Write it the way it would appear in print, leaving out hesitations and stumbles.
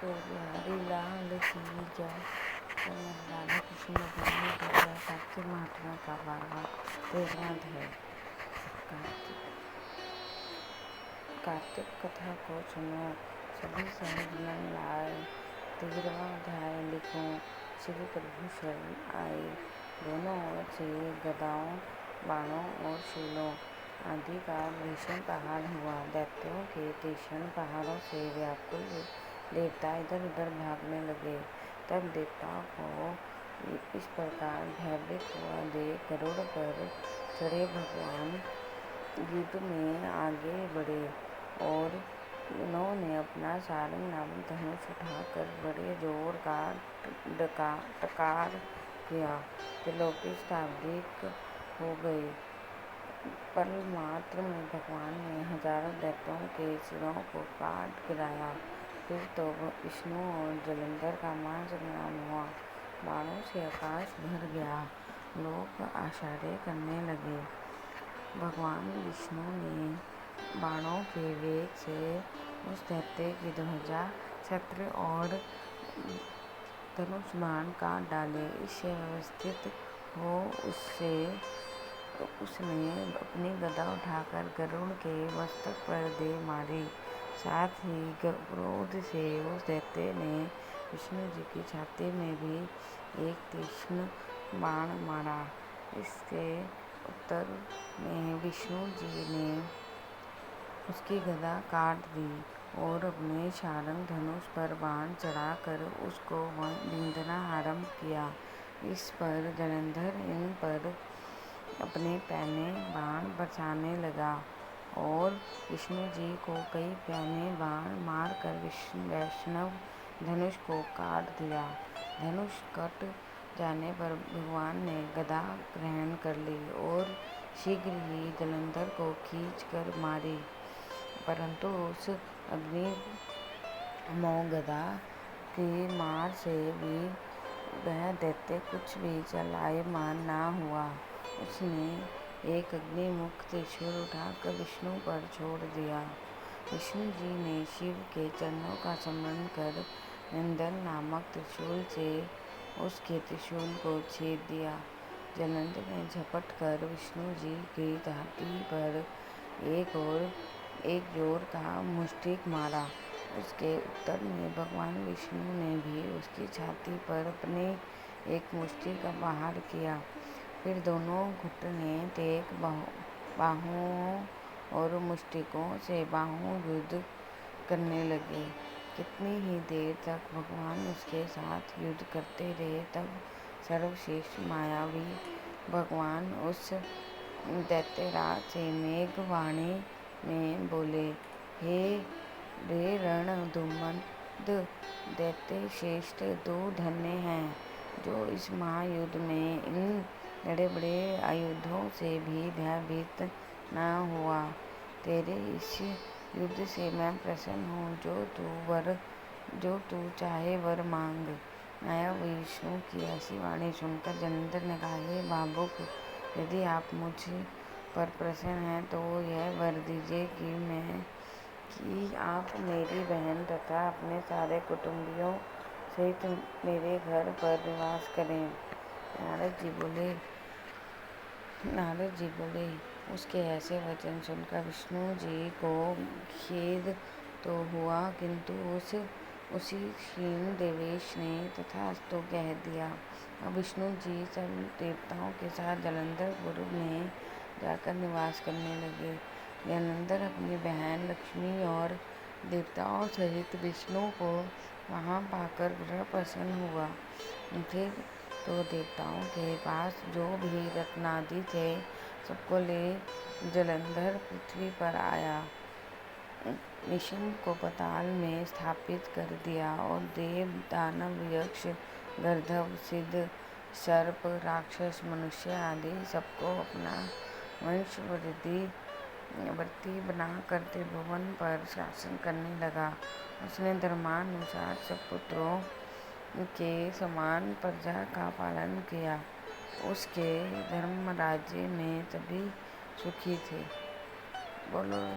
तो बिहारी लाल की जय। राधा कृष्ण भगवान की जय। कार्तिक महात्मा का 13वां अध्याय। कार्तिक कथा को सुनो, सभी सहजमन लाए। 13वां अध्याय लिखो। श्री प्रभु शरण आए। दोनों ओर से गदाओं, बाणों और शूलों आदि का भीषण प्रहार हुआ। दैत्यों के तीक्ष्ण प्रहारों से व्याकुल देवता इधर उधर भागने लगे। तब देवताओं को इस प्रकार भयभीत हुआ देख गरुड़ पर चढ़े भगवान युद्ध में आगे बढ़े और उन्होंने अपना सारंग नामक धनुष उठाकर बड़े जोर का टकार किया। त्रिलोकी स्तब्ध हो गई। पल मात्र में भगवान ने हजारों दैत्यों के सिरों को काट गिराया। फिर तो विष्णु और जलंधर का महासंग्राम हुआ। बाणों से आकाश भर गया। लोग आश्चर्य करने लगे। भगवान विष्णु ने बाणों के वेग से उस दैत्य की ध्वजा, छत्र और धनुष बाण काट डाले। इससे व्यवस्थित हो उसने अपनी गदा उठाकर गरुड़ के मस्तक पर दे मारी। साथ ही क्रोध से उस दैत्य ने विष्णु जी की छाती में भी एक तीक्ष्ण बाण मारा। इसके उत्तर में विष्णु जी ने उसकी गदा काट दी और अपने सारंग धनुष पर बाण चढ़ाकर उसको बींधना आरंभ किया। इस पर जलंधर इन पर अपने पैने बाण बरसाने लगा और विष्णु जी को कई पैने बाण मारकर वैष्णव धनुष को काट दिया। धनुष कट जाने पर भगवान ने गदा ग्रहण कर ली और शीघ्र ही जलंधर को खींच कर मारी। परंतु उस अग्निमय गदा की मार से भी वह दैत्य कुछ भी चलायमान न हुआ। उसने एक अग्निमुख त्रिशूल उठाकर विष्णु पर छोड़ दिया। विष्णु जी ने शिव के चरणों का स्मरण कर नंदन नामक त्रिशूल से उसके त्रिशूल को छेद दिया। जलंधर ने झपट कर विष्णु जी की छाती पर एक जोर का मुष्टिक मारा। उसके उत्तर में भगवान विष्णु ने भी उसकी छाती पर अपने एक मुष्टि का प्रहार किया। फिर दोनों घुटने टेक बाहुओं और मुष्टिकों से बाहु युद्ध करने लगे। कितनी ही देर तक भगवान उसके साथ युद्ध करते रहे। तब सर्वश्रेष्ठ मायावी भगवान उस दैत्यराज से मेघवाणी में बोले, हे रणधुमंत दैत्य श्रेष्ठ, तू धन्य है जो इस महायुद्ध में इन बड़े बड़े आयुधों से भी भयभीत न हुआ। तेरे इस युद्ध से मैं प्रसन्न हूँ। जो तू चाहे वर मांग। मायावी विष्णु की ऐसी वाणी सुनकर जलंधर ने कहा, हे भावुक, यदि आप मुझ पर प्रसन्न हैं तो यह वर दीजिए कि आप मेरी बहन तथा अपने सारे कुटुंबियों सहित मेरे घर पर निवास करें। नारद जी बोले, उसके ऐसे वचन सुनकर विष्णु जी को खेद तो हुआ, किंतु उसी क्षण देवेश ने तथास्तु कह दिया। अब विष्णु जी सब देवताओं के साथ जलंधरपुर में जाकर निवास करने लगे। जलंधर अपनी बहन लक्ष्मी और देवताओं सहित विष्णु को वहाँ पाकर बड़ा प्रसन्न हुआ। फिर तो देवताओं के पास जो भी रत्नादि थे सबको ले जलंधर पृथ्वी पर आया। निशुंभ को पाताल में स्थापित कर दिया और देव, दानव, यक्ष, गंधर्व, सिद्ध, सर्प, राक्षस, मनुष्य आदि सबको अपना वंशवर्ती बनाकर त्रिभुवन पर शासन करने लगा। उसने धर्मानुसार सब पुत्रों के समान प्रजा का पालन किया। उसके धर्मराज्य में सभी सुखी थे। बोलो।